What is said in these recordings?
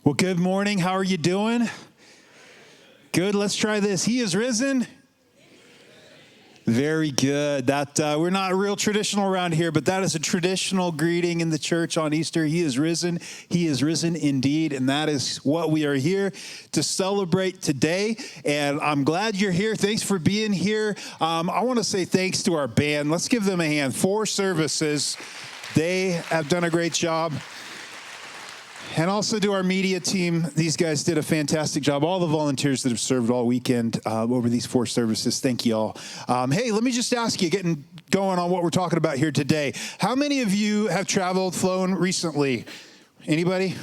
Well, good morning. How are you doing? Good. Let's try this. He is risen. Very good. That we're not real traditional around here, but that is a traditional greeting in the church on Easter. He is risen. He is risen indeed, and that is what we are here to celebrate today. And I'm glad you're here. Thanks for being here. I want to say thanks to our band. Let's give them a hand. 4 services. They have done a great job. And also to our media team, these guys did a fantastic job. All the volunteers that have served all weekend over these 4 services, thank you all. Hey, let me just ask you, getting going on what we're talking about here today. How many of you have traveled, flown recently? Anybody?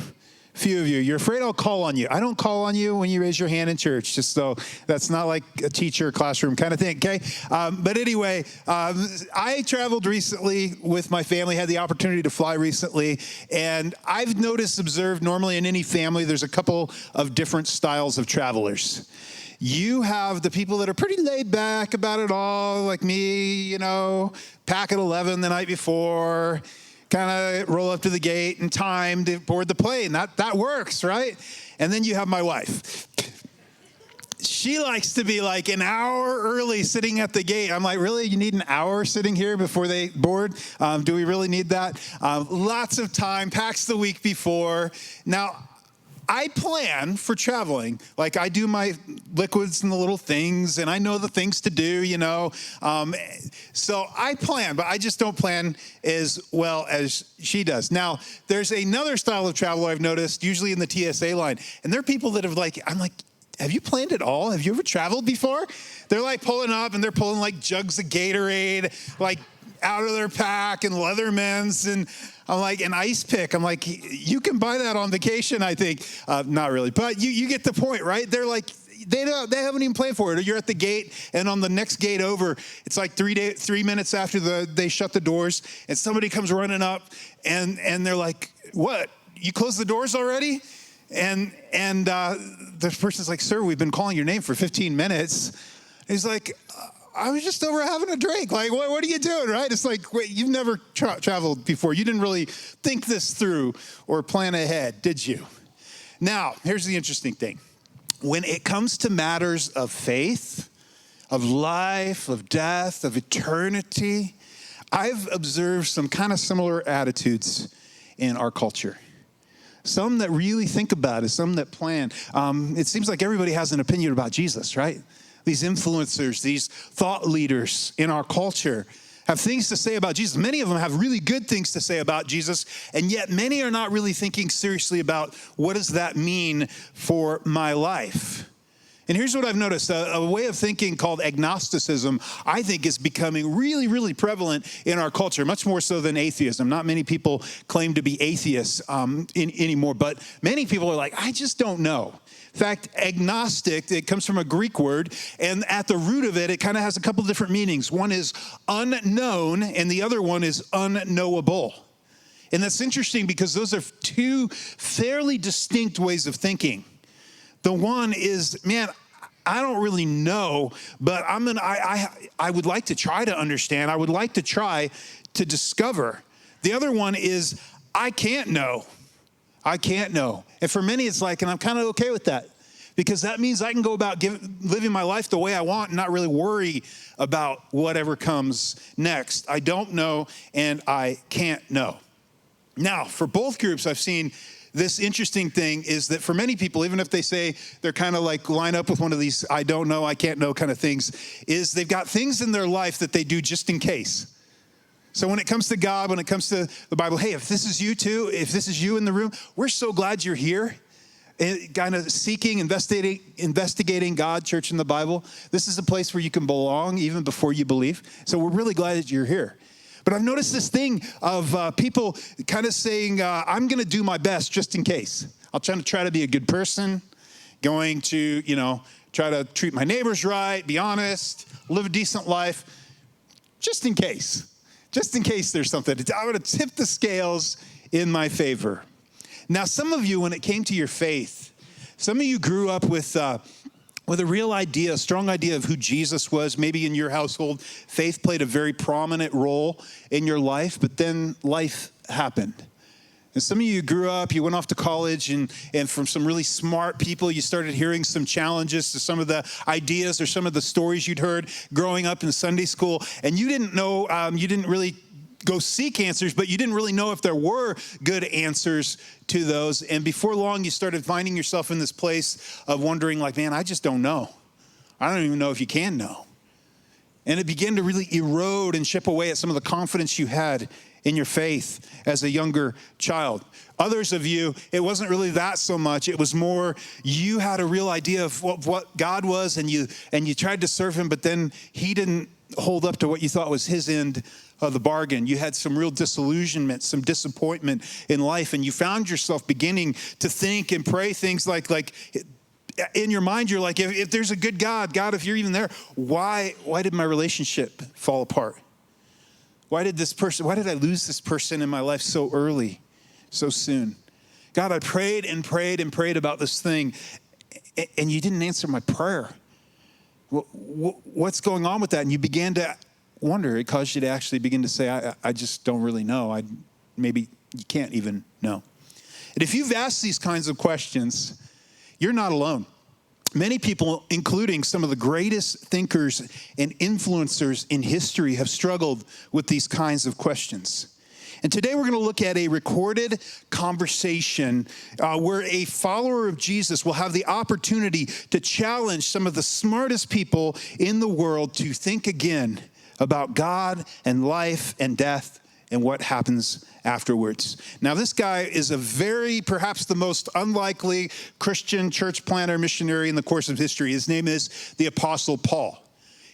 A few of you. You're afraid I'll call on you. I don't call on you when you raise your hand in church, just so that's not like a teacher classroom kind of thing, okay? But anyway, I traveled recently with my family, had the opportunity to fly recently, and I've noticed, observed, normally in any family, there's a couple of different styles of travelers. You have the people that are pretty laid back about it all, like me, you know, pack at 11 the night before, kind of roll up to the gate in time to board the plane. That works, right? And then you have my wife. She likes to be like an hour early sitting at the gate. I'm like, really? You need an hour sitting here before they board? Do we really need that? Lots of time, packs the week before. Now, I plan for traveling. Like I do my liquids and the little things, and I know the things to do, you know. So I plan, but I just don't plan as well as she does. Now, there's another style of travel I've noticed, usually in the TSA line, and there are people that have I'm like, have you planned it all? Have you ever traveled before? They're like pulling up, and they're pulling like jugs of Gatorade, like out of their pack, and Leathermans, and I'm like, an ice pick. I'm like, you can buy that on vacation, I think. Not really, but you get the point, right? They're like, they haven't even planned for it. Or you're at the gate, and on the next gate over, it's like 3 minutes after they shut the doors, and somebody comes running up, and they're like, what? You closed the doors already? And the person's like, sir, we've been calling your name for 15 minutes. And he's like, I was just over having a drink. Like, what are you doing, right? It's like, wait, you've never traveled before. You didn't really think this through or plan ahead, did you? Now, here's the interesting thing. When it comes to matters of faith, of life, of death, of eternity, I've observed some kind of similar attitudes in our culture. Some that really think about it, some that plan. It seems like everybody has an opinion about Jesus, right? These influencers, these thought leaders in our culture have things to say about Jesus. Many of them have really good things to say about Jesus, and yet many are not really thinking seriously about what does that mean for my life. And here's what I've noticed. A way of thinking called agnosticism, I think, is becoming really, really prevalent in our culture, much more so than atheism. Not many people claim to be atheists anymore, but many people are like, I just don't know. In fact, agnostic, it comes from a Greek word, and at the root of it, it kind of has a couple different meanings. One is unknown, and the other one is unknowable. And that's interesting because those are 2 fairly distinct ways of thinking. The one is, man, I don't really know, but I would like to try to understand. I would like to try to discover. The other one is, I can't know. I can't know. And for many, it's like, and I'm kind of okay with that because that means I can go about living my life the way I want and not really worry about whatever comes next. I don't know, and I can't know. Now, for both groups, I've seen this interesting thing is that for many people, even if they say they're kind of like line up with one of these I don't know, I can't know kind of things, is they've got things in their life that they do just in case. So when it comes to God, when it comes to the Bible, hey, if this is you too, if this is you in the room, we're so glad you're here. Kind of seeking, investigating God, church in the Bible. This is a place where you can belong even before you believe. So we're really glad that you're here. But I've noticed this thing of people kind of saying, I'm going to do my best just in case. I'll try to be a good person, going to, try to treat my neighbors right, be honest, live a decent life, just in case. Just in case there's something. I'm going to tip the scales in my favor. Now, some of you, when it came to your faith, some of you grew up with a real idea, a strong idea of who Jesus was. Maybe in your household, faith played a very prominent role in your life, but then life happened. And some of you grew up, you went off to college, and from some really smart people, you started hearing some challenges to some of the ideas or some of the stories you'd heard growing up in Sunday school. And you didn't know, you didn't really go seek answers, but you didn't really know if there were good answers to those. And before long, you started finding yourself in this place of wondering, like, man, I just don't know. I don't even know if you can know. And it began to really erode and chip away at some of the confidence you had in your faith as a younger child. Others of you, it wasn't really that so much. It was more you had a real idea of what God was, and you tried to serve him, but then he didn't hold up to what you thought was his end of the bargain. You had some real disillusionment, some disappointment in life, and you found yourself beginning to think and pray things like in your mind, you're like, if there's a good God, if you're even there, why did my relationship fall apart? Why did I lose this person in my life so early, so soon? God, I prayed and prayed and prayed about this thing, and you didn't answer my prayer. What's going on with that? And you began to wonder. It caused you to actually begin to say, I just don't really know. Maybe you can't even know. And if you've asked these kinds of questions, you're not alone. Many people, including some of the greatest thinkers and influencers in history, have struggled with these kinds of questions. And today we're going to look at a recorded conversation where a follower of Jesus will have the opportunity to challenge some of the smartest people in the world to think again about God and life and death and what happens afterwards. Now, this guy is perhaps the most unlikely Christian church planter missionary in the course of history. His name is the Apostle Paul.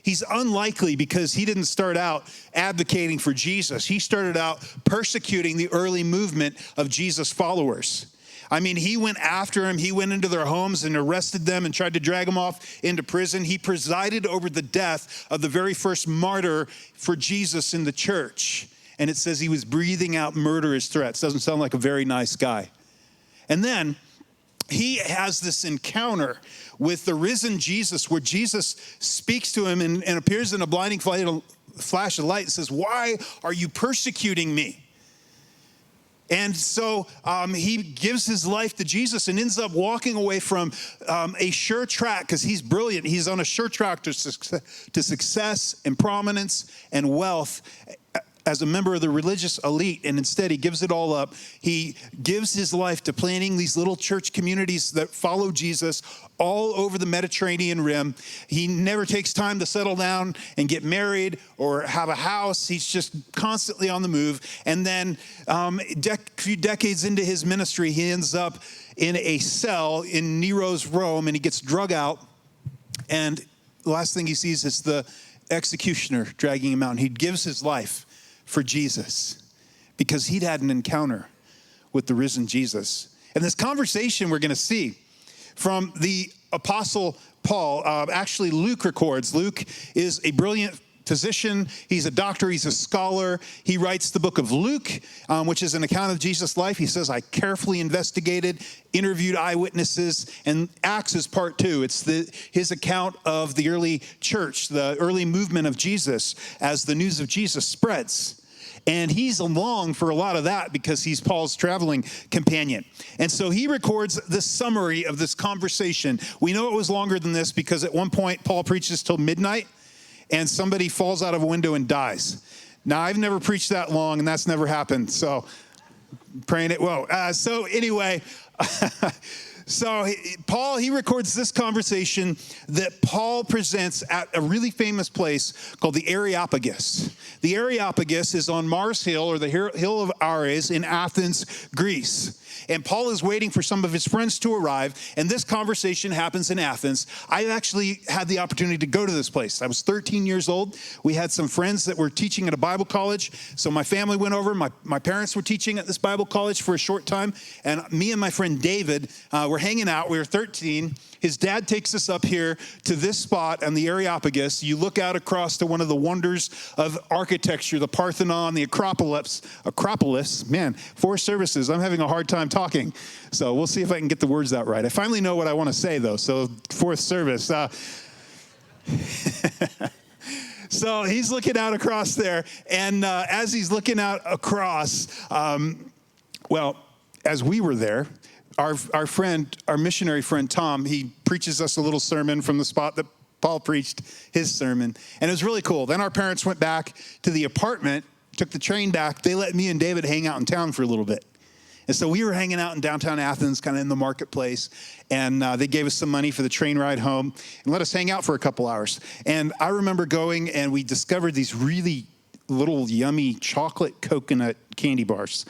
He's unlikely because he didn't start out advocating for Jesus. He started out persecuting the early movement of Jesus followers. I mean, he went after him. He went into their homes and arrested them and tried to drag them off into prison. He presided over the death of the very first martyr for Jesus in the church. And it says he was breathing out murderous threats. Doesn't sound like a very nice guy. And then he has this encounter with the risen Jesus where Jesus speaks to him and appears in a blinding flash of light and says, "Why are you persecuting me?" And so he gives his life to Jesus and ends up walking away from a sure track, because he's brilliant. He's on a sure track to success and prominence and wealth as a member of the religious elite, and instead he gives it all up. He gives his life to planting these little church communities that follow Jesus all over the Mediterranean rim. He never takes time to settle down and get married or have a house. He's just constantly on the move. And then a few decades into his ministry, he ends up in a cell in Nero's Rome, and he gets drug out. And the last thing he sees is the executioner dragging him out. And he gives his life for Jesus because he'd had an encounter with the risen Jesus. And this conversation we're going to see from the Apostle Paul, actually Luke records. Luke is a brilliant physician. He's a doctor. He's a scholar. He writes the book of Luke, which is an account of Jesus' life. He says, I carefully investigated, interviewed eyewitnesses, and Acts is part 2. It's his account of the early church, the early movement of Jesus as the news of Jesus spreads. And he's along for a lot of that because he's Paul's traveling companion. And so he records the summary of this conversation. We know it was longer than this because at one point Paul preaches till midnight and somebody falls out of a window and dies. Now, I've never preached that long, and that's never happened. So praying it well. So anyway, so Paul, he records this conversation that Paul presents at a really famous place called the Areopagus. The Areopagus is on Mars Hill, or the Hill of Ares in Athens, Greece. And Paul is waiting for some of his friends to arrive, and this conversation happens in Athens. I actually had the opportunity to go to this place. I was 13 years old. We had some friends that were teaching at a Bible college, so my family went over. My parents were teaching at this Bible college for a short time, and me and my friend David were hanging out. We were 13. His dad takes us up here to this spot on the Areopagus. You look out across to one of the wonders of architecture, the Parthenon, the Acropolis. Man, 4 services. I'm having a hard time talking. So we'll see if I can get the words out right. I finally know what I want to say, though. So 4th service. So he's looking out across there. And as he's looking out across, as we were there, our missionary friend Tom, he preaches us a little sermon from the spot that Paul preached his sermon, and it was really cool. Then our parents went back to the apartment, took the train back. They let me and David hang out in town for a little bit. And so we were hanging out in downtown Athens, kind of in the marketplace, and they gave us some money for the train ride home and let us hang out for a couple hours. And I remember going, and we discovered these really little yummy chocolate coconut candy bars.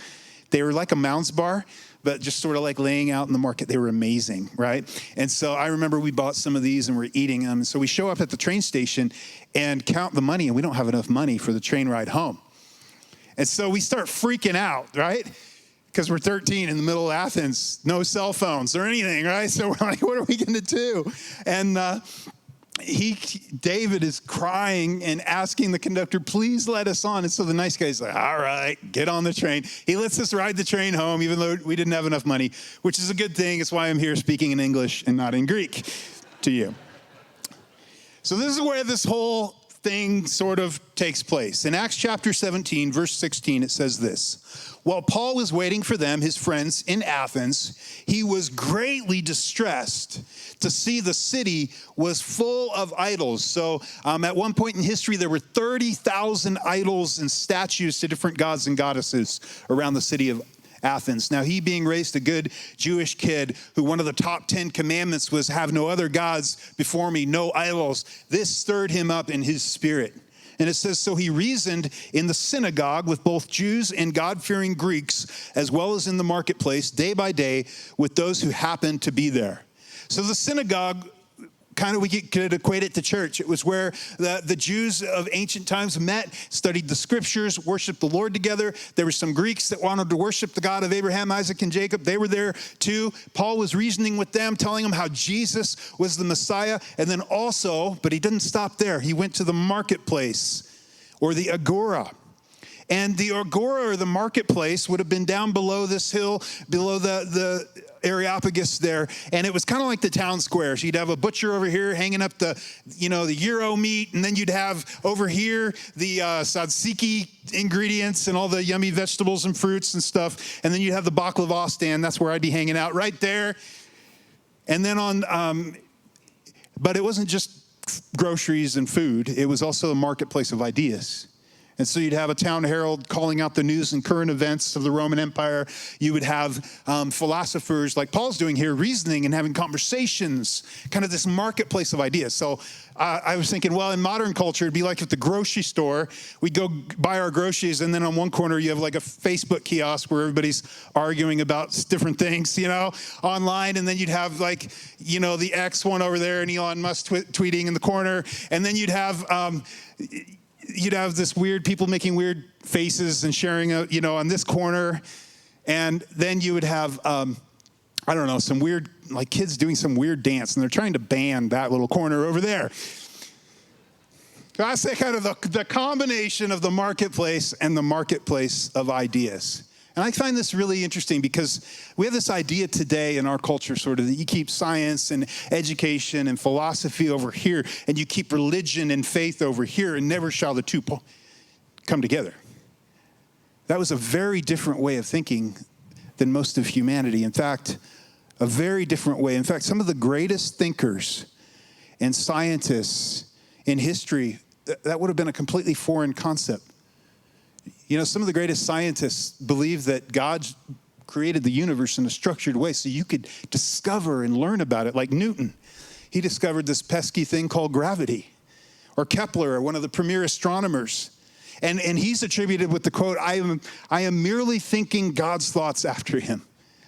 They were like a Mounds bar, but just sort of like laying out in the market. They were amazing, right? And so I remember we bought some of these and we're eating them. So we show up at the train station and count the money, and we don't have enough money for the train ride home. And so we start freaking out, right? Because we're 13 in the middle of Athens, no cell phones or anything, right? So we're like, what are we going to do? And David is crying and asking the conductor, please let us on. And so the nice guy's like, all right, get on the train. He lets us ride the train home, even though we didn't have enough money, which is a good thing. It's why I'm here speaking in English and not in Greek to you. So this is where this whole thing sort of takes place. In Acts chapter 17, verse 16, it says this: while Paul was waiting for them, his friends in Athens, he was greatly distressed to see the city was full of idols. So at one point in history, there were 30,000 idols and statues to different gods and goddesses around the city of Athens. Now, he being raised a good Jewish kid, who one of the top 10 commandments was have no other gods before me, no idols, this stirred him up in his spirit. And it says, so he reasoned in the synagogue with both Jews and God-fearing Greeks, as well as in the marketplace, day by day, with those who happened to be there. So the synagogue, kind of we could equate it to church. It was where the Jews of ancient times met, studied the scriptures, worshiped the Lord together. There were some Greeks that wanted to worship the God of Abraham, Isaac, and Jacob. They were there too. Paul was reasoning with them, telling them how Jesus was the Messiah. And then also, but he didn't stop there. He went to the marketplace, or the agora. And the agora, or the marketplace, would have been down below this hill, below the Areopagus there, and it was kind of like the town square. So you'd have a butcher over here hanging up the gyro meat, and then you'd have over here the tzatziki ingredients and all the yummy vegetables and fruits and stuff, and then you'd have the baklava stand. That's where I'd be hanging out, right there. And then but it wasn't just groceries and food. It was also a marketplace of ideas. And so you'd have a town herald calling out the news and current events of the Roman Empire. You would have philosophers like Paul's doing here, reasoning and having conversations, kind of this marketplace of ideas. So I was thinking, well, in modern culture, it'd be like at the grocery store, we'd go buy our groceries, and then on one corner you have like a Facebook kiosk where everybody's arguing about different things, online. And then you'd have like, the X one over there and Elon Musk tweeting in the corner. And then you'd have this weird people making weird faces and sharing, on this corner. And then you would have, some weird, like kids doing some weird dance, and they're trying to ban that little corner over there. So I say kind of the combination of the marketplace and the marketplace of ideas. And I find this really interesting because we have this idea today in our culture sort of that you keep science and education and philosophy over here, and you keep religion and faith over here, and never shall the two come together. That was a very different way of thinking than most of humanity. In fact, a very different way. In fact, some of the greatest thinkers and scientists in history, that would have been a completely foreign concept. Some of the greatest scientists believe that God created the universe in a structured way so you could discover and learn about it. Like Newton, he discovered this pesky thing called gravity. Or Kepler, one of the premier astronomers. And he's attributed with the quote, I am merely thinking God's thoughts after him.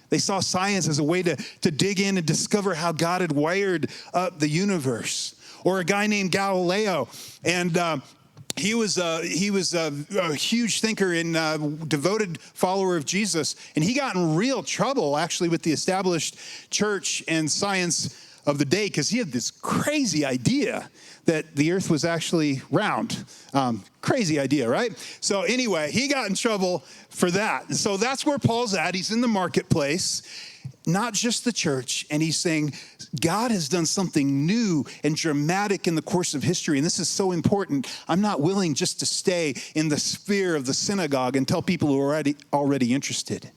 They saw science as a way to dig in and discover how God had wired up the universe. Or a guy named Galileo, and he was a huge thinker and devoted follower of Jesus, and he got in real trouble actually with the established church and science of the day because he had this crazy idea that the earth was actually round. Crazy idea, right? So anyway, he got in trouble for that. And so that's where Paul's at. He's in the marketplace, not just the church, and he's saying, God has done something new and dramatic in the course of history, and this is so important. I'm not willing just to stay in the sphere of the synagogue and tell people who are already interested.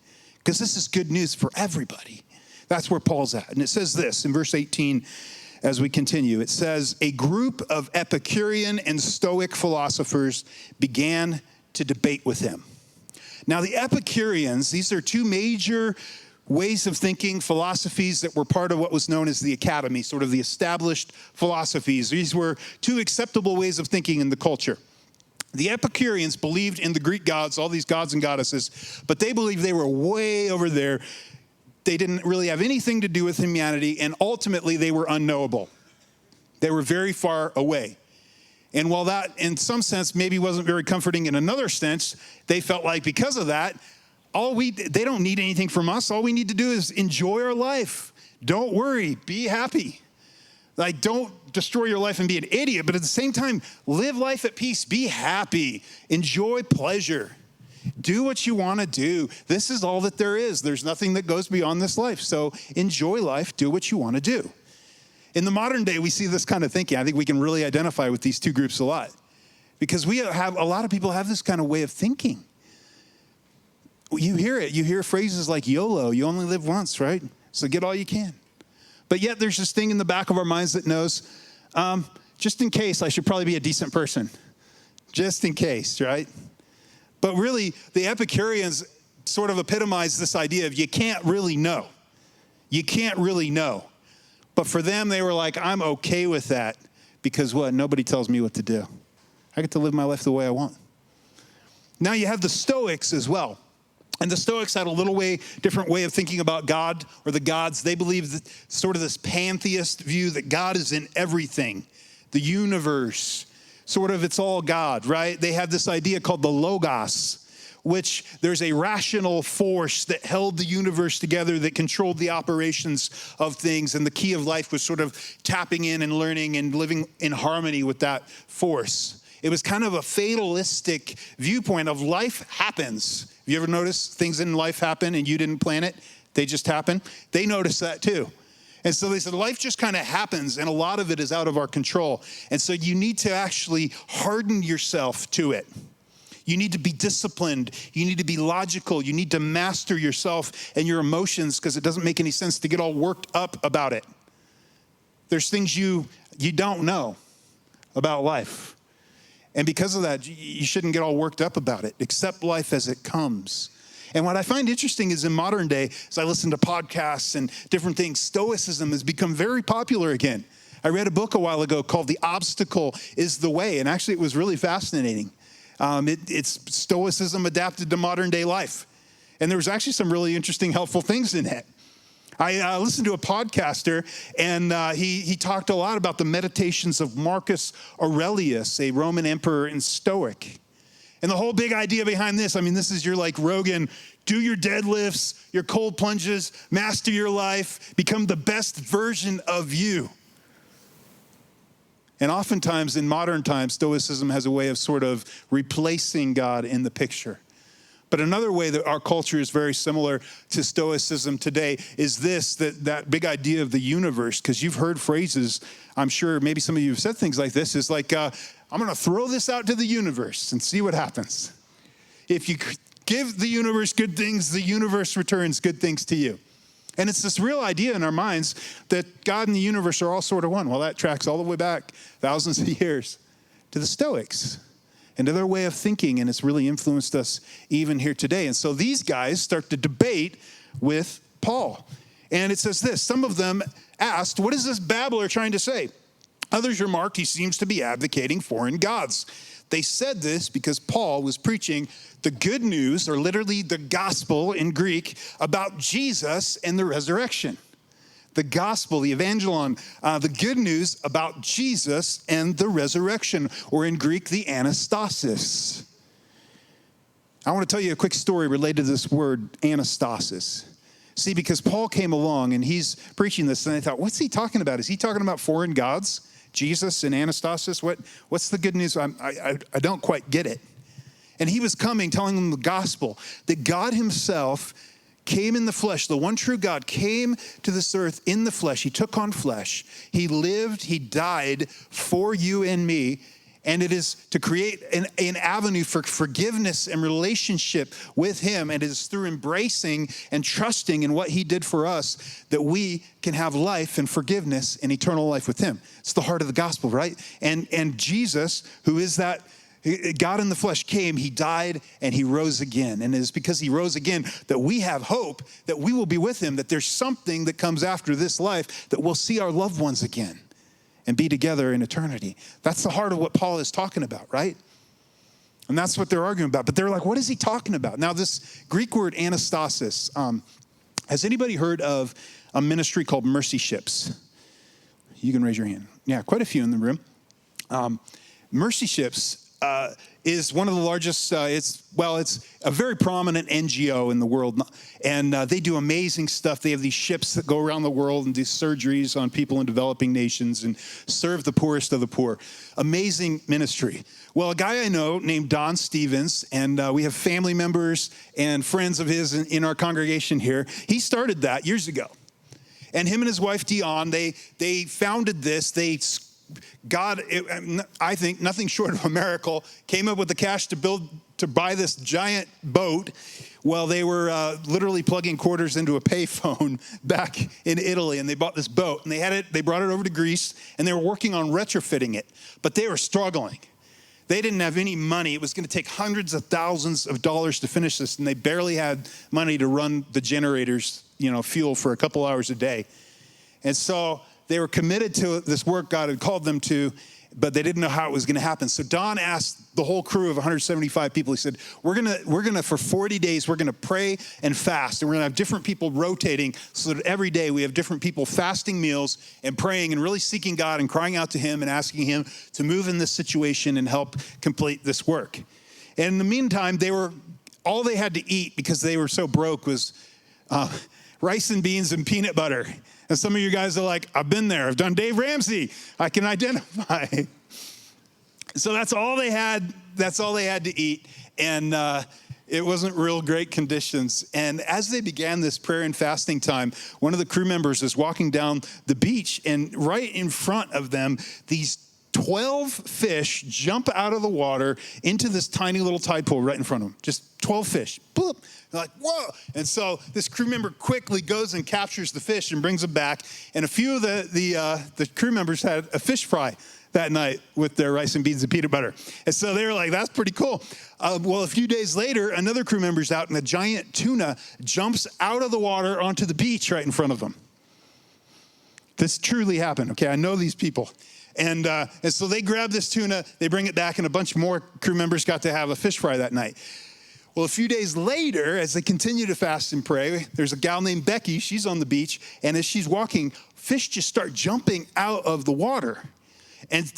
because this is good news for everybody. That's where Paul's at. And it says this in verse 18 as we continue. It says, a group of Epicurean and Stoic philosophers began to debate with him. Now, the Epicureans, these are two major ways of thinking, philosophies that were part of what was known as the academy, sort of the established philosophies. These were two acceptable ways of thinking in the culture. The Epicureans believed in the Greek gods, all these gods and goddesses, but they believed they were way over there. They didn't really have anything to do with humanity, and ultimately they were unknowable. They were very far away. And while that, in some sense, maybe wasn't very comforting, in another sense, they felt like because of that, they don't need anything from us. All we need to do is enjoy our life. Don't worry, be happy. Like, don't destroy your life and be an idiot, but at the same time, live life at peace, be happy, enjoy pleasure. Do what you want to do. This is all that there is. There's nothing that goes beyond this life. So enjoy life, do what you want to do. In the modern day, we see this kind of thinking. I think we can really identify with these two groups a lot because a lot of people have this kind of way of thinking. You hear it. You hear phrases like YOLO, you only live once, right? So get all you can. But yet there's this thing in the back of our minds that knows, just in case, I should probably be a decent person. Just in case, right? But really, the Epicureans sort of epitomize this idea of you can't really know. You can't really know. But for them, they were like, I'm okay with that because what? Nobody tells me what to do. I get to live my life the way I want. Now you have the Stoics as well. And the Stoics had a different way of thinking about God or the gods. They believed sort of this pantheist view that God is in everything, the universe, sort of it's all God, right? They had this idea called the Logos, which there's a rational force that held the universe together, that controlled the operations of things. And the key of life was sort of tapping in and learning and living in harmony with that force. It was kind of a fatalistic viewpoint of life happens. Have you ever noticed things in life happen and you didn't plan it? They just happen. They noticed that too. And so they said, life just kind of happens and a lot of it is out of our control. And so you need to actually harden yourself to it. You need to be disciplined. You need to be logical. You need to master yourself and your emotions because it doesn't make any sense to get all worked up about it. There's things you don't know about life. And because of that, you shouldn't get all worked up about it. Accept life as it comes. And what I find interesting is in modern day, as I listen to podcasts and different things, Stoicism has become very popular again. I read a book a while ago called The Obstacle is the Way. And actually, it was really fascinating. It's Stoicism adapted to modern day life. And there was actually some really interesting, helpful things in it. I listened to a podcaster, and he talked a lot about the meditations of Marcus Aurelius, a Roman emperor and Stoic. And the whole big idea behind this, this is your like Rogan, do your deadlifts, your cold plunges, master your life, become the best version of you. And oftentimes in modern times, Stoicism has a way of sort of replacing God in the picture. But another way that our culture is very similar to Stoicism today is that big idea of the universe, because you've heard phrases, I'm sure maybe some of you have said things like this, is like, I'm going to throw this out to the universe and see what happens. If you give the universe good things, the universe returns good things to you. And it's this real idea in our minds that God and the universe are all sort of one. Well, that tracks all the way back thousands of years to the Stoics and to their way of thinking, and it's really influenced us even here today. And so these guys start to debate with Paul. And it says this, some of them asked, what is this babbler trying to say? Others remarked, he seems to be advocating foreign gods. They said this because Paul was preaching the good news, or literally the gospel in Greek, about Jesus and the resurrection. The gospel, the evangelon, the good news about Jesus and the resurrection, or in Greek, the anastasis. I want to tell you a quick story related to this word anastasis. See, because Paul came along and he's preaching this, and I thought, what's he talking about? Is he talking about foreign gods? Jesus and anastasis? What's the good news? I don't quite get it. And he was coming, telling them the gospel, that God himself came in the flesh. The one true God came to this earth in the flesh. He took on flesh. He lived, he died for you and me. And it is to create an avenue for forgiveness and relationship with him. And it is through embracing and trusting in what he did for us that we can have life and forgiveness and eternal life with him. It's the heart of the gospel, right? And Jesus, who is that God in the flesh, came, he died, and he rose again. And it is because he rose again that we have hope that we will be with him, that there's something that comes after this life, that we'll see our loved ones again and be together in eternity. That's the heart of what Paul is talking about, right? And that's what they're arguing about. But they're like, what is he talking about? Now, this Greek word anastasis, has anybody heard of a ministry called Mercy Ships? You can raise your hand. Yeah, quite a few in the room. Mercy Ships is one of the largest, it's a very prominent NGO in the world. And they do amazing stuff. They have these ships that go around the world and do surgeries on people in developing nations and serve the poorest of the poor. Amazing ministry. Well, a guy I know named Don Stevens, and we have family members and friends of his in our congregation here. He started that years ago. And him and his wife, Dion, they founded this. God, I think nothing short of a miracle, came up with the cash to buy this giant boat while they were literally plugging quarters into a payphone back in Italy. And they bought this boat and they brought it over to Greece and they were working on retrofitting it, but they were struggling. They didn't have any money. It was going to take hundreds of thousands of dollars to finish this, and they barely had money to run the generators, fuel for a couple hours a day. And so they were committed to this work God had called them to, but they didn't know how it was going to happen. So Don asked the whole crew of 175 people, he said, we're gonna for 40 days, we're gonna pray and fast. And we're gonna have different people rotating so that every day we have different people fasting meals and praying and really seeking God and crying out to him and asking him to move in this situation and help complete this work. And in the meantime, all they had to eat, because they were so broke, was rice and beans and peanut butter. And some of you guys are like, I've been there. I've done Dave Ramsey. I can identify. So that's all they had. That's all they had to eat. And it wasn't real great conditions. And as they began this prayer and fasting time, one of the crew members is walking down the beach, and right in front of them, these 12 fish jump out of the water into this tiny little tide pool right in front of them. Just 12 fish. Boop. They're like, whoa. And so this crew member quickly goes and captures the fish and brings them back. And a few of the crew members had a fish fry that night with their rice and beans and peanut butter. And so they were like, that's pretty cool. Well, a few days later, another crew member's out, and a giant tuna jumps out of the water onto the beach right in front of them. This truly happened, okay? I know these people. And so they grab this tuna, they bring it back, and a bunch more crew members got to have a fish fry that night. Well, a few days later, as they continue to fast and pray, there's a gal named Becky. She's on the beach, and as she's walking, fish just start jumping out of the water. And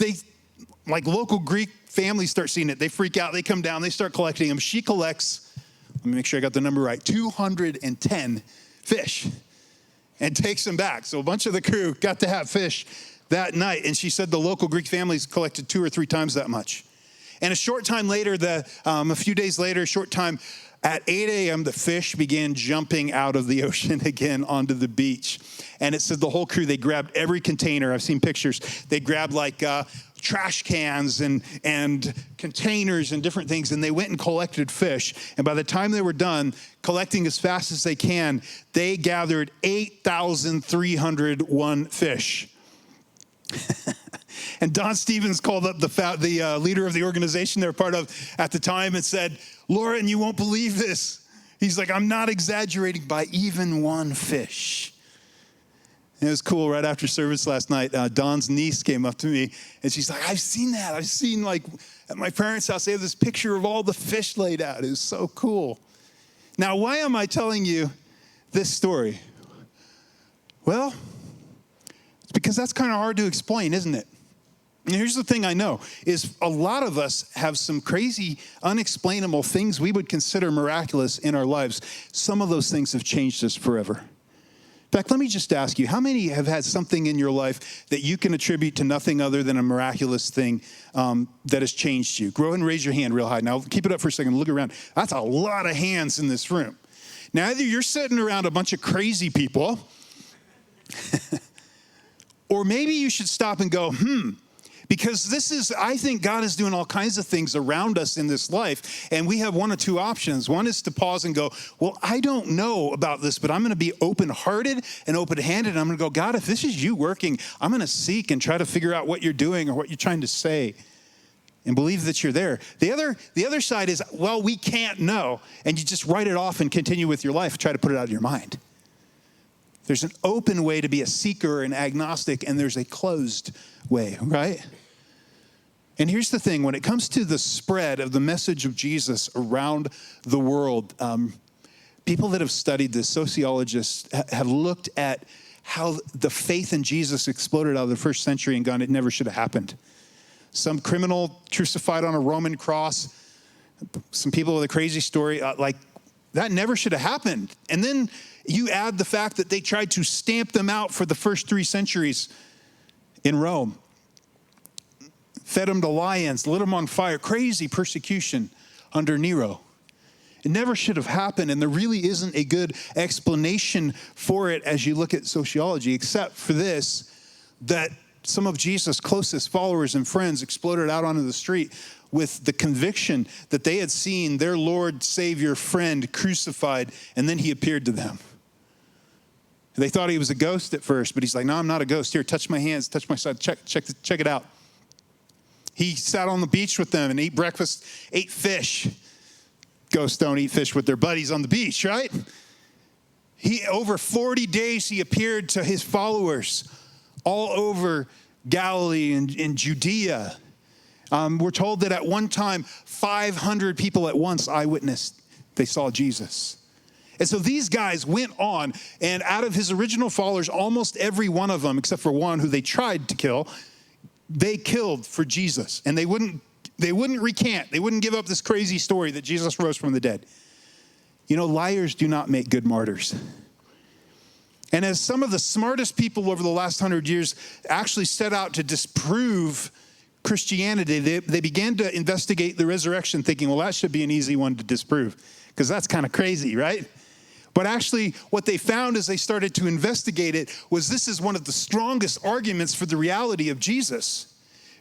like local Greek families start seeing it. They freak out. They come down. They start collecting them. She collects, let me make sure I got the number right, 210 fish and takes them back. So a bunch of the crew got to have fish that night. And she said the local Greek families collected 2 or 3 times that much. And a short time later, a few days later, at 8 a.m., the fish began jumping out of the ocean again onto the beach. And it said the whole crew, they grabbed every container. I've seen pictures. They grabbed like trash cans and containers and different things, and they went and collected fish. And by the time they were done collecting as fast as they can, they gathered 8,301 fish. And Don Stevens called up the leader of the organization they were part of at the time and said, Lauren, you won't believe this. He's like, I'm not exaggerating by even one fish. And it was cool. Right after service last night, Don's niece came up to me and she's like, I've seen that. I've seen, like, at my parents' house, they have this picture of all the fish laid out. It was so cool. Now, why am I telling you this story? Well, it's because that's kind of hard to explain, isn't it? And here's the thing I know, is a lot of us have some crazy, unexplainable things we would consider miraculous in our lives. Some of those things have changed us forever. In fact, let me just ask you, how many have had something in your life that you can attribute to nothing other than a miraculous thing that has changed you? Go ahead and raise your hand real high. Now, keep it up for a second. Look around. That's a lot of hands in this room. Now, either you're sitting around a bunch of crazy people, or maybe you should stop and go, Because I think God is doing all kinds of things around us in this life, and we have one of two options. One is to pause and go, well, I don't know about this, but I'm going to be open-hearted and open-handed, and I'm going to go, God, if this is you working, I'm going to seek and try to figure out what you're doing or what you're trying to say and believe that you're there. The other side is, well, we can't know, and you just write it off and continue with your life, try to put it out of your mind. There's an open way to be a seeker and agnostic, and there's a closed way, right? And here's the thing, when it comes to the spread of the message of Jesus around the world, people that have studied this, sociologists, have looked at how the faith in Jesus exploded out of the first century and gone, it never should have happened. Some criminal crucified on a Roman cross, some people with a crazy story, that never should have happened. And then you add the fact that they tried to stamp them out for the first 3 centuries in Rome. Fed them to lions, lit them on fire, crazy persecution under Nero. It never should have happened, and there really isn't a good explanation for it as you look at sociology, except for this, that some of Jesus' closest followers and friends exploded out onto the street with the conviction that they had seen their Lord, Savior, friend crucified, and then he appeared to them. They thought he was a ghost at first, but he's like, no, I'm not a ghost. Here, touch my hands, touch my side, check it out. He sat on the beach with them and ate breakfast, ate fish. Ghosts don't eat fish with their buddies on the beach, right? Over 40 days, he appeared to his followers all over Galilee and Judea. We're told that at one time, 500 people at once eyewitnessed. They saw Jesus. And so these guys went on, and out of his original followers, almost every one of them, except for one who they tried to kill, they killed for Jesus. And they wouldn't recant. They wouldn't give up this crazy story that Jesus rose from the dead. You know, liars do not make good martyrs. And as some of the smartest people over the last 100 years actually set out to disprove Christianity, they began to investigate the resurrection, thinking, well, that should be an easy one to disprove, because that's kind of crazy, right? But actually, what they found as they started to investigate it was this is one of the strongest arguments for the reality of Jesus,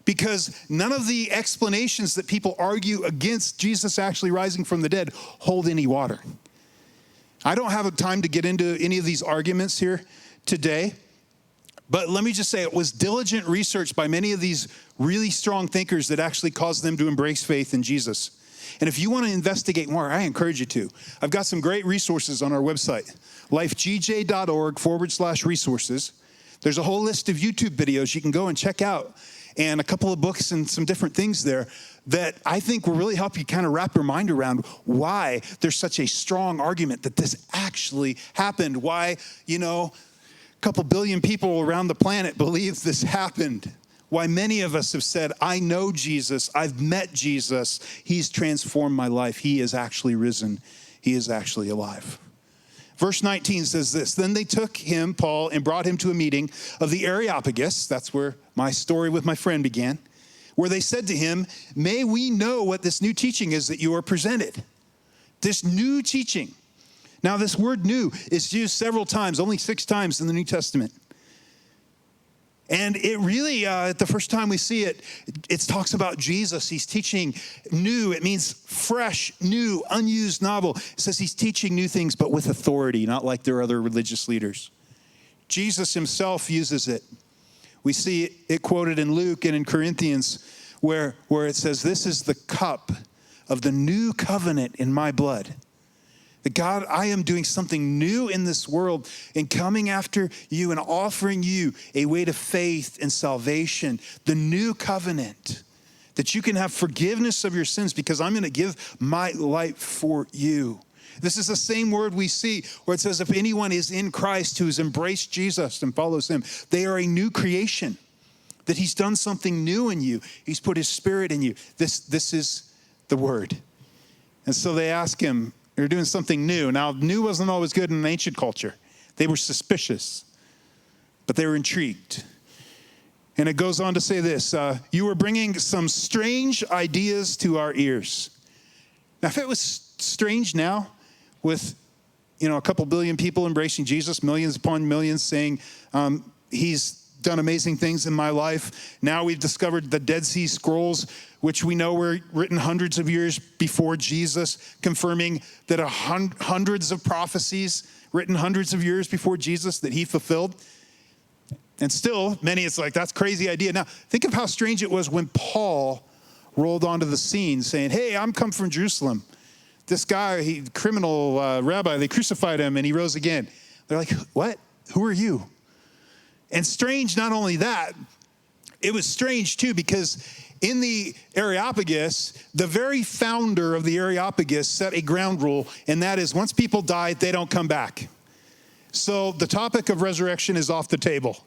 because none of the explanations that people argue against Jesus actually rising from the dead hold any water. I don't have time to get into any of these arguments here today, but let me just say it was diligent research by many of these really strong thinkers that actually caused them to embrace faith in Jesus. And if you want to investigate more, I encourage you to. I've got some great resources on our website, lifegj.org/resources. There's a whole list of YouTube videos you can go and check out, and a couple of books and some different things there that I think will really help you kind of wrap your mind around why there's such a strong argument that this actually happened, why, a couple billion people around the planet believe this happened. Why many of us have said, I know Jesus, I've met Jesus, he's transformed my life, he is actually risen, he is actually alive. Verse 19 says this, then they took him, Paul, and brought him to a meeting of the Areopagus, that's where my story with my friend began, where they said to him, may we know what this new teaching is that you are presented. This new teaching. Now this word new is used several times, only 6 times in the New Testament. And it really, the first time we see it, it talks about Jesus. He's teaching new. It means fresh, new, unused, novel. It says he's teaching new things, but with authority, not like their other religious leaders. Jesus himself uses it. We see it quoted in Luke and in Corinthians where it says, this is the cup of the new covenant in my blood. That God, I am doing something new in this world and coming after you and offering you a way to faith and salvation, the new covenant, that you can have forgiveness of your sins because I'm going to give my life for you. This is the same word we see where it says if anyone is in Christ who has embraced Jesus and follows him, they are a new creation, that he's done something new in you. He's put his spirit in you. This is the word. And so they ask him, they're doing something new. Now, new wasn't always good in ancient culture. They were suspicious, but they were intrigued. And it goes on to say this, you were bringing some strange ideas to our ears. Now, if it was strange now with, a couple billion people embracing Jesus, millions upon millions saying he's done amazing things in my life. Now we've discovered the Dead Sea Scrolls, which we know were written hundreds of years before Jesus, confirming that hundreds of prophecies written hundreds of years before Jesus that he fulfilled. And still, many, it's like, that's a crazy idea. Now, think of how strange it was when Paul rolled onto the scene saying, hey, I'm come from Jerusalem. This guy, criminal rabbi, they crucified him and he rose again. They're like, what? Who are you? And strange, not only that, it was strange too, because in the Areopagus, the very founder of the Areopagus set a ground rule, and that is once people die, they don't come back. So the topic of resurrection is off the table.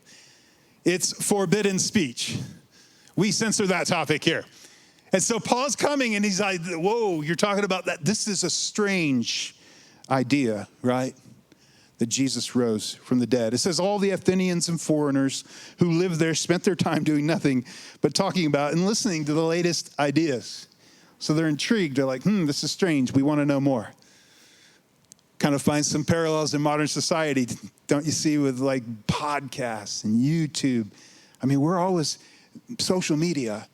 It's forbidden speech. We censor that topic here. And so Paul's coming and he's like, whoa, you're talking about that. This is a strange idea, right? That Jesus rose from the dead. It says all the Athenians and foreigners who lived there spent their time doing nothing but talking about and listening to the latest ideas. So they're intrigued. They're like, this is strange. We want to know more. Kind of find some parallels in modern society, don't you see, with like podcasts and YouTube. I mean, we're always, social media,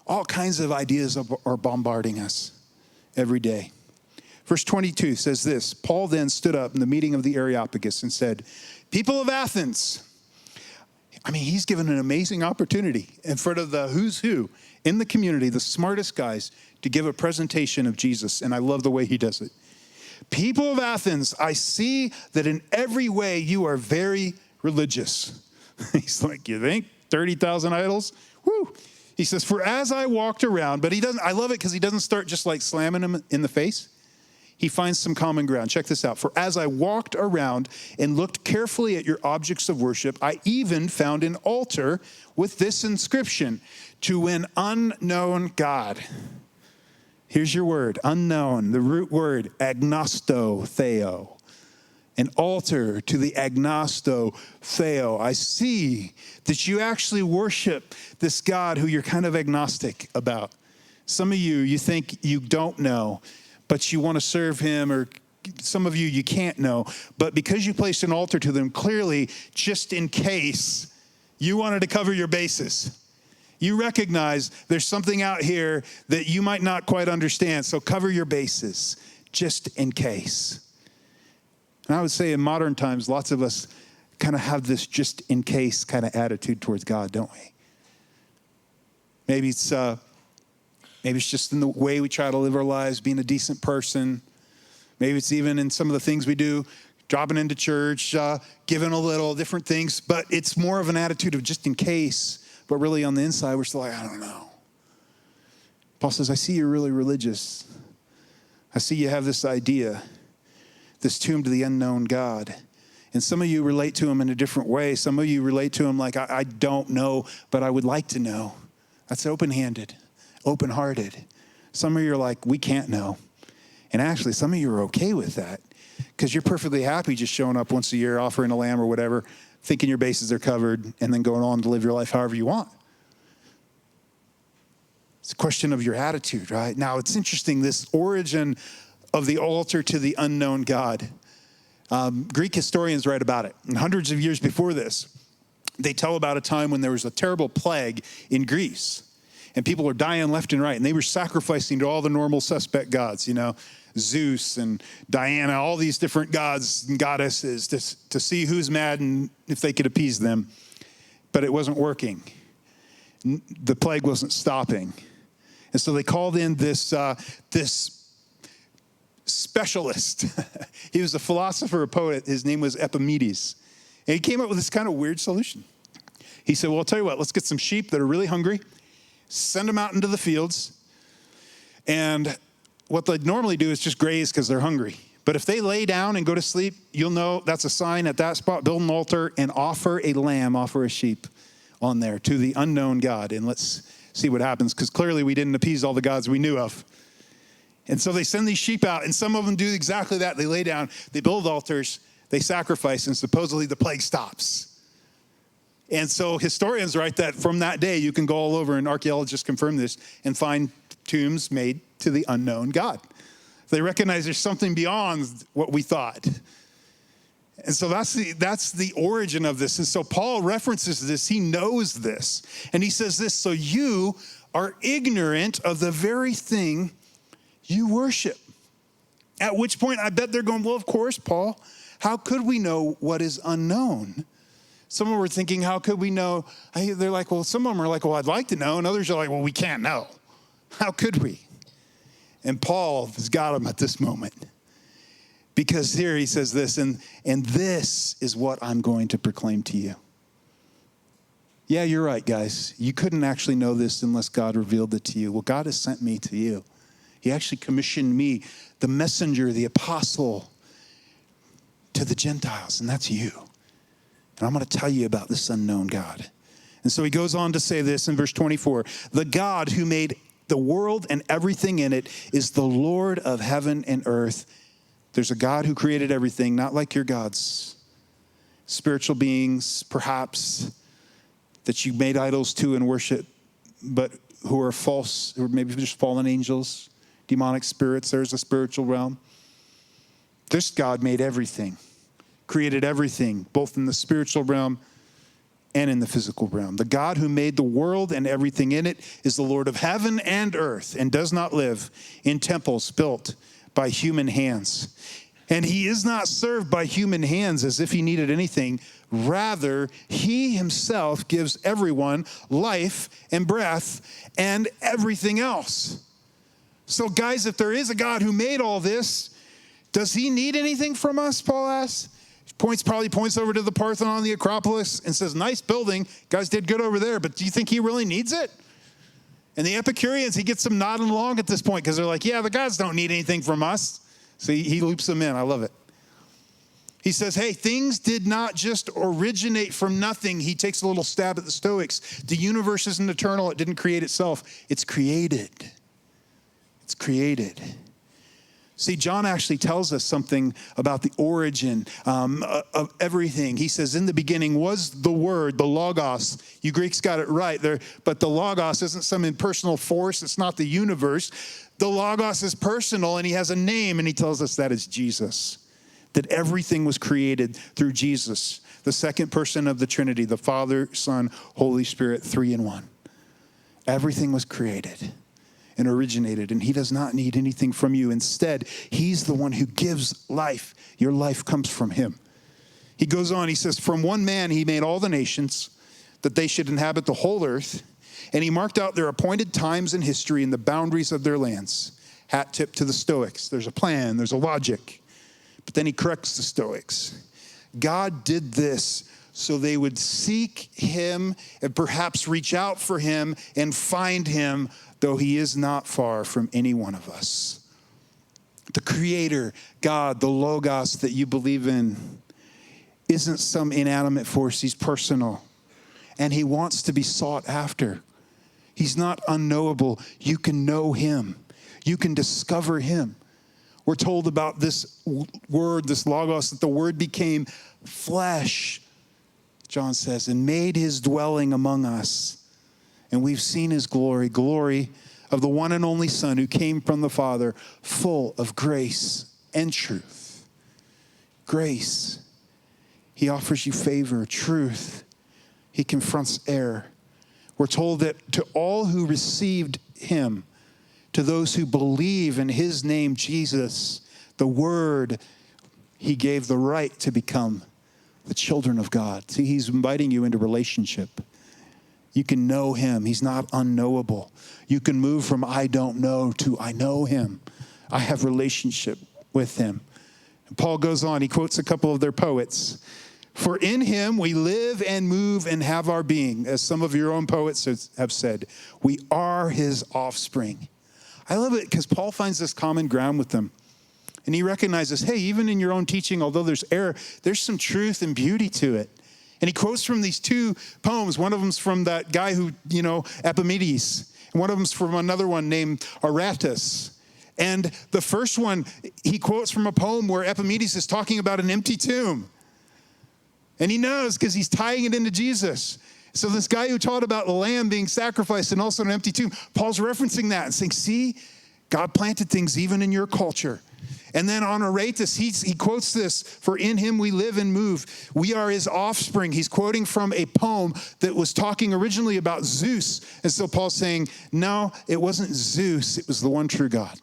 all kinds of ideas are bombarding us every day. Verse 22 says this, Paul then stood up in the meeting of the Areopagus and said, people of Athens. I mean, he's given an amazing opportunity in front of the who's who in the community, the smartest guys, to give a presentation of Jesus. And I love the way he does it. People of Athens, I see that in every way you are very religious. He's like, you think 30,000 idols? Woo. He says, for as I walked around, but he doesn't, I love it because he doesn't start just like slamming him in the face. He finds some common ground. Check this out. For as I walked around and looked carefully at your objects of worship, I even found an altar with this inscription, to an unknown God. Here's your word, unknown, the root word, agnosto theo. An altar to the agnosto theo. I see that you actually worship this God who you're kind of agnostic about. Some of you think you don't know, but you want to serve him, or some of you can't know. But because you placed an altar to them, clearly, just in case, you wanted to cover your bases. You recognize there's something out here that you might not quite understand, so cover your bases, just in case. And I would say in modern times, lots of us kind of have this just in case kind of attitude towards God, don't we? Maybe it's just in the way we try to live our lives, being a decent person. Maybe it's even in some of the things we do, dropping into church, giving a little, different things. But it's more of an attitude of just in case. But really on the inside, we're still like, I don't know. Paul says, I see you're really religious. I see you have this idea, this tomb to the unknown God. And some of you relate to him in a different way. Some of you relate to him like, I don't know, but I would like to know. That's open-handed, open-hearted. Some of you are like, we can't know. And actually, some of you are okay with that because you're perfectly happy just showing up once a year, offering a lamb or whatever, thinking your bases are covered, and then going on to live your life however you want. It's a question of your attitude, right? Now, it's interesting, this origin of the altar to the unknown God. Greek historians write about it. And hundreds of years before this, they tell about a time when there was a terrible plague in Greece. And people were dying left and right. And they were sacrificing to all the normal suspect gods, Zeus and Diana, all these different gods and goddesses to see who's mad and if they could appease them. But it wasn't working. The plague wasn't stopping. And so they called in this specialist. He was a philosopher, a poet. His name was Epimedes. And he came up with this kind of weird solution. He said, well, I'll tell you what, let's get some sheep that are really hungry, send them out into the fields, and what they'd normally do is just graze because they're hungry. But if they lay down and go to sleep, you'll know that's a sign at that spot. Build an altar and offer a lamb, offer a sheep on there to the unknown God. And let's see what happens, because clearly we didn't appease all the gods we knew of. And so they send these sheep out, and some of them do exactly that. They lay down, they build altars, they sacrifice, and supposedly the plague stops. And so historians write that from that day, you can go all over, and archaeologists confirm this, and find tombs made to the unknown God. They recognize there's something beyond what we thought. And so that's the origin of this. And so Paul references this. He knows this. And he says this, so you are ignorant of the very thing you worship. At which point I bet they're going, well, of course, Paul, how could we know what is unknown? Some of them were thinking, how could we know? They're like, well, some of them are like, well, I'd like to know. And others are like, well, we can't know. How could we? And Paul has got them at this moment. Because here he says this, and this is what I'm going to proclaim to you. Yeah, you're right, guys. You couldn't actually know this unless God revealed it to you. Well, God has sent me to you. He actually commissioned me, the messenger, the apostle, to the Gentiles, and that's you. And I'm going to tell you about this unknown God. And so he goes on to say this in verse 24. The God who made the world and everything in it is the Lord of heaven and earth. There's a God who created everything, not like your gods. Spiritual beings, perhaps, that you made idols to and worship, but who are false, or maybe just fallen angels, demonic spirits. There's a spiritual realm. This God made everything, created everything, both in the spiritual realm and in the physical realm. The God who made the world and everything in it is the Lord of heaven and earth, and does not live in temples built by human hands. And he is not served by human hands as if he needed anything. Rather, he himself gives everyone life and breath and everything else. So guys, if there is a God who made all this, does he need anything from us, Paul asks? Probably points over to the Parthenon, the Acropolis, and says, nice building. Guys did good over there, but do you think he really needs it? And the Epicureans, he gets them nodding along at this point because they're like, yeah, the gods don't need anything from us. So he loops them in. I love it. He says, hey, things did not just originate from nothing. He takes a little stab at the Stoics. The universe isn't eternal. It didn't create itself. It's created. It's created. See, John actually tells us something about the origin of everything. He says, in the beginning was the Word, the Logos. You Greeks got it right there, but the Logos isn't some impersonal force. It's not the universe. The Logos is personal, and he has a name, and he tells us that is Jesus, that everything was created through Jesus, the second person of the Trinity, the Father, Son, Holy Spirit, 3 in 1. Everything was created and originated, and he does not need anything from you. Instead, he's the one who gives life. Your life comes from him. He goes on, he says, from one man he made all the nations, that they should inhabit the whole earth, and he marked out their appointed times in history and the boundaries of their lands. Hat tip to the Stoics. There's a plan, there's a logic. But then he corrects the Stoics. God did this so they would seek him and perhaps reach out for him and find him, though he is not far from any one of us. The Creator, God, the Logos that you believe in, isn't some inanimate force. He's personal, and he wants to be sought after. He's not unknowable. You can know him. You can discover him. We're told about this word, this Logos, that the Word became flesh, John says, and made his dwelling among us. And we've seen his glory, glory of the one and only Son who came from the Father, full of grace and truth. Grace. He offers you favor, truth. He confronts error. We're told that to all who received him, to those who believe in his name, Jesus, the Word, he gave the right to become the children of God. See, he's inviting you into relationship. You can know him. He's not unknowable. You can move from I don't know to I know him. I have relationship with him. And Paul goes on. He quotes a couple of their poets. For in him we live and move and have our being. As some of your own poets have said, we are his offspring. I love it because Paul finds this common ground with them. And he recognizes, hey, even in your own teaching, although there's error, there's some truth and beauty to it. And he quotes from these two poems. One of them's from that guy who, Epimenides. And one of them's from another one named Aratus. And the first one, he quotes from a poem where Epimenides is talking about an empty tomb. And he knows because he's tying it into Jesus. So this guy who taught about the lamb being sacrificed and also an empty tomb, Paul's referencing that and saying, see, God planted things even in your culture. And then on Aretas, he quotes this, for in him we live and move. We are his offspring. He's quoting from a poem that was talking originally about Zeus. And so Paul's saying, no, it wasn't Zeus. It was the one true God,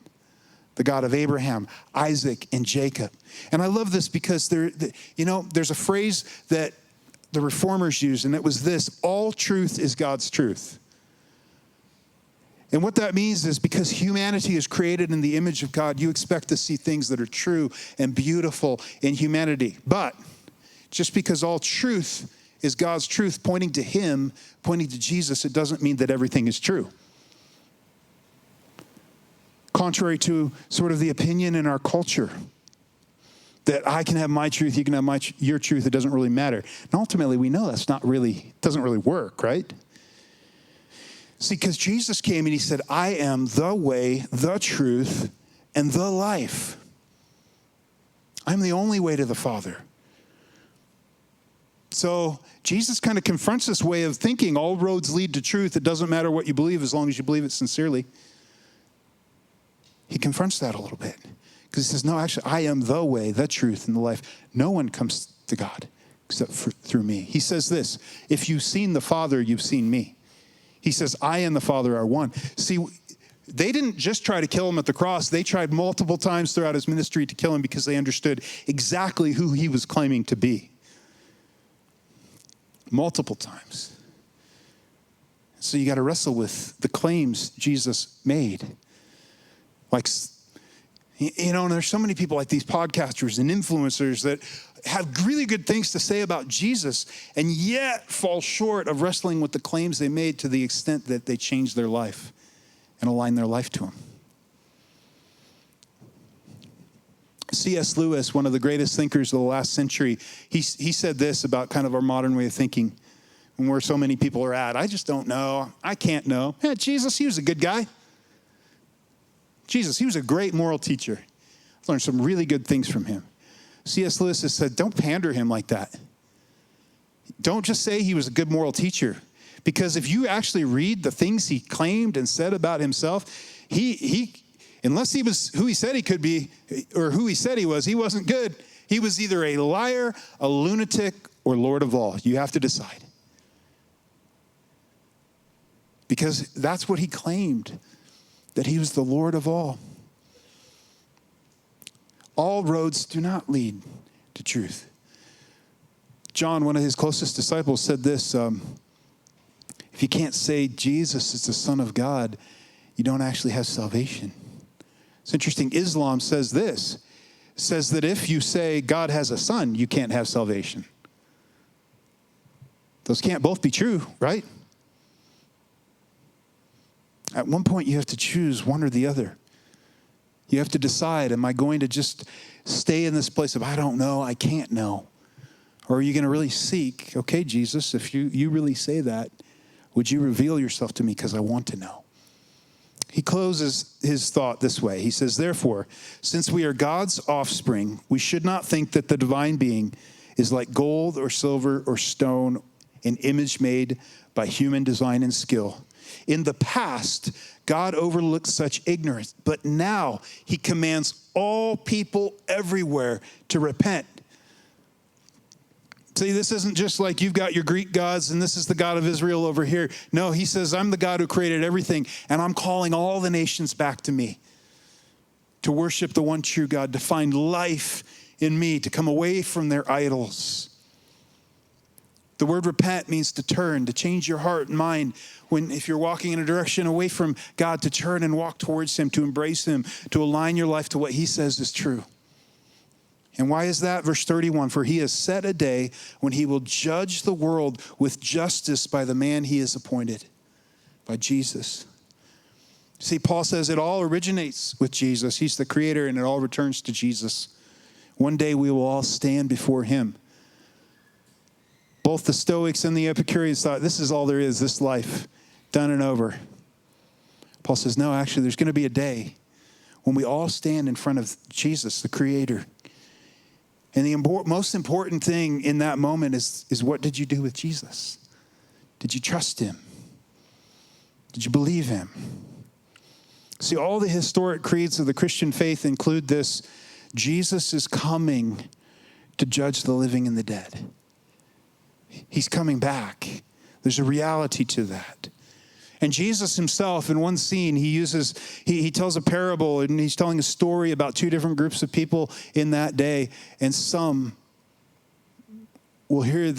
the God of Abraham, Isaac, and Jacob. And I love this because there's a phrase that the reformers used, and it was this: all truth is God's truth. And what that means is because humanity is created in the image of God, you expect to see things that are true and beautiful in humanity. But just because all truth is God's truth, pointing to him, pointing to Jesus, it doesn't mean that everything is true. Contrary to sort of the opinion in our culture that I can have my truth, you can have your truth, it doesn't really matter. And ultimately, we know it doesn't really work, right? See, because Jesus came and he said, I am the way, the truth, and the life. I'm the only way to the Father. So Jesus kind of confronts this way of thinking. All roads lead to truth. It doesn't matter what you believe as long as you believe it sincerely. He confronts that a little bit. Because he says, no, actually, I am the way, the truth, and the life. No one comes to God except through me. He says this: if you've seen the Father, you've seen me. He says, I and the Father are one. See, they didn't just try to kill him at the cross. They tried multiple times throughout his ministry to kill him because they understood exactly who he was claiming to be. Multiple times. So you got to wrestle with the claims Jesus made. Like, and there's so many people like these podcasters and influencers that have really good things to say about Jesus and yet fall short of wrestling with the claims they made to the extent that they change their life and align their life to him. C.S. Lewis, one of the greatest thinkers of the last century, he said this about kind of our modern way of thinking and where so many people are at. I just don't know. I can't know. Yeah, Jesus, he was a good guy. Jesus, he was a great moral teacher. I learned some really good things from him. C.S. Lewis has said, don't pander him like that. Don't just say he was a good moral teacher. Because if you actually read the things he claimed and said about himself, he unless he was who he said he could be or who he said he wasn't good. He was either a liar, a lunatic, or Lord of all. You have to decide. Because that's what he claimed, that he was the Lord of all. All roads do not lead to truth. John, one of his closest disciples, said this, if you can't say Jesus is the Son of God, you don't actually have salvation. It's interesting. Islam says this. It says that if you say God has a son, you can't have salvation. Those can't both be true, right? At one point, you have to choose one or the other. You have to decide, am I going to just stay in this place of, I don't know, I can't know? Or are you going to really seek, okay, Jesus, if you really say that, would you reveal yourself to me because I want to know? He closes his thought this way. He says, therefore, since we are God's offspring, we should not think that the divine being is like gold or silver or stone, an image made by human design and skill. In the past, God overlooked such ignorance, but now he commands all people everywhere to repent. See, this isn't just like you've got your Greek gods and this is the God of Israel over here. No, he says, I'm the God who created everything, and I'm calling all the nations back to me to worship the one true God, to find life in me, to come away from their idols. The word repent means to turn, to change your heart and mind. If you're walking in a direction away from God, to turn and walk towards him, to embrace him, to align your life to what he says is true. And why is that? Verse 31, for he has set a day when he will judge the world with justice by the man he has appointed, by Jesus. See, Paul says it all originates with Jesus. He's the creator, and it all returns to Jesus. One day we will all stand before him. Both the Stoics and the Epicureans thought this is all there is, this life, done and over. Paul says, no, actually, there's going to be a day when we all stand in front of Jesus, the Creator. And the most important thing in that moment is what did you do with Jesus? Did you trust him? Did you believe him? See, all the historic creeds of the Christian faith include this. Jesus is coming to judge the living and the dead. He's coming back. There's a reality to that. And Jesus himself, in one scene, he tells a parable, and he's telling a story about two different groups of people in that day. And some will hear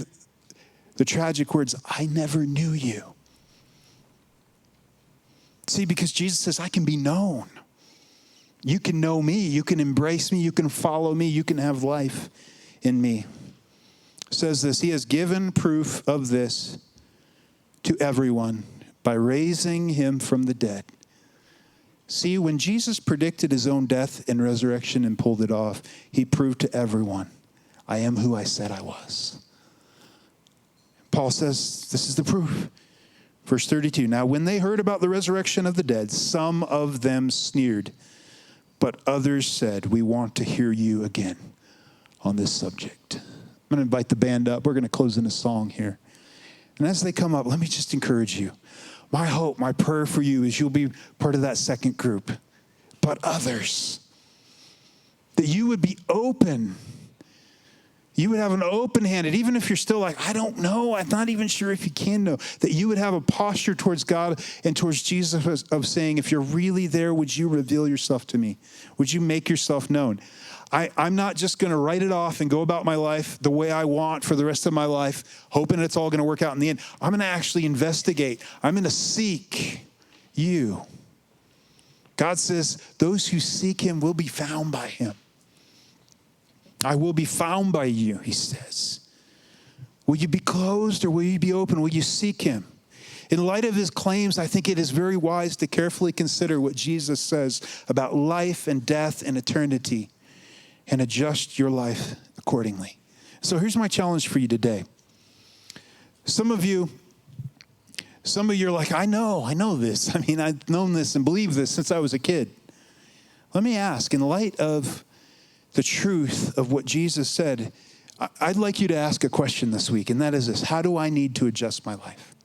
the tragic words, "I never knew you." See, because Jesus says, I can be known. You can know me. You can embrace me. You can follow me. You can have life in me. It says this, he has given proof of this to everyone by raising him from the dead. See, when Jesus predicted his own death and resurrection and pulled it off, he proved to everyone, I am who I said I was. Paul says, this is the proof. Verse 32, now when they heard about the resurrection of the dead, some of them sneered, but others said, we want to hear you again on this subject. I'm going to invite the band up. We're going to close in a song here. And as they come up, let me just encourage you. My hope, my prayer for you is you'll be part of that second group, but others, that you would be open. You would have an open-handed, even if you're still like, I don't know, I'm not even sure if you can know, that you would have a posture towards God and towards Jesus of saying, if you're really there, would you reveal yourself to me? Would you make yourself known? I'm not just going to write it off and go about my life the way I want for the rest of my life, hoping it's all going to work out in the end. I'm going to actually investigate. I'm going to seek you. God says, those who seek him will be found by him. I will be found by you, he says. Will you be closed or will you be open? Will you seek him? In light of his claims, I think it is very wise to carefully consider what Jesus says about life and death and eternity and adjust your life accordingly. So here's my challenge for you today. Some of you are like, I know this. I mean, I've known this and believed this since I was a kid. Let me ask, in light of the truth of what Jesus said, I'd like you to ask a question this week, and that is this: how do I need to adjust my life?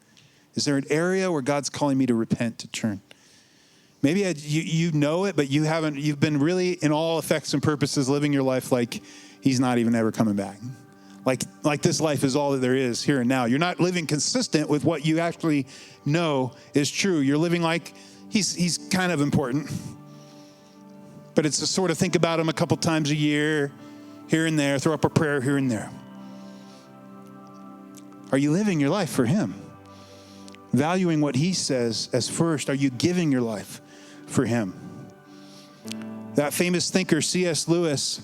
Is there an area where God's calling me to repent, to turn? Maybe you know it, but you've been really, in all effects and purposes, living your life like he's not even ever coming back. Like this life is all that there is here and now. You're not living consistent with what you actually know is true. You're living like he's kind of important. But it's to sort of think about him a couple times a year, here and there, throw up a prayer here and there. Are you living your life for him? Valuing what he says as first? Are you giving your life for him? That famous thinker, C.S. Lewis,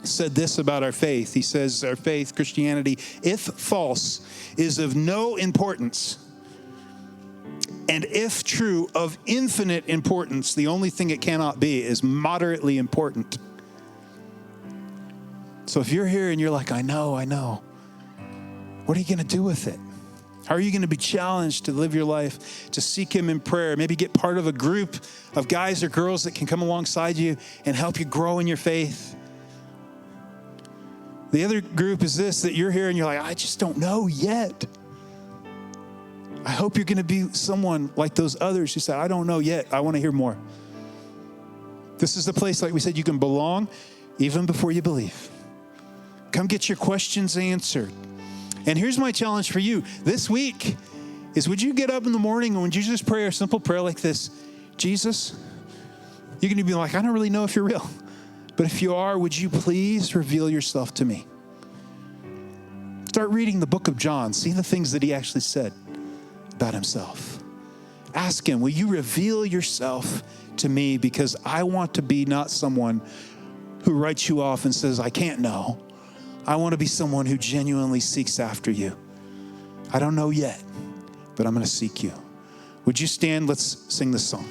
said this about our faith. He says, our faith, Christianity, if false, is of no importance, and if true, of infinite importance. The only thing it cannot be is moderately important. So if you're here and you're like, I know, what are you going to do with it? How are you going to be challenged to live your life, to seek him in prayer, maybe get part of a group of guys or girls that can come alongside you and help you grow in your faith? The other group is this, that you're here and you're like, I just don't know yet. I hope you're going to be someone like those others who said, I don't know yet. I want to hear more. This is the place, like we said, you can belong even before you believe. Come get your questions answered. And here's my challenge for you this week is, would you get up in the morning and would you just pray a simple prayer like this? Jesus, you're going to be like, I don't really know if you're real. But if you are, would you please reveal yourself to me? Start reading the book of John. See the things that he actually said about himself. Ask him, will you reveal yourself to me? Because I want to be not someone who writes you off and says, I can't know. I want to be someone who genuinely seeks after you. I don't know yet, but I'm going to seek you. Would you stand? Let's sing this song.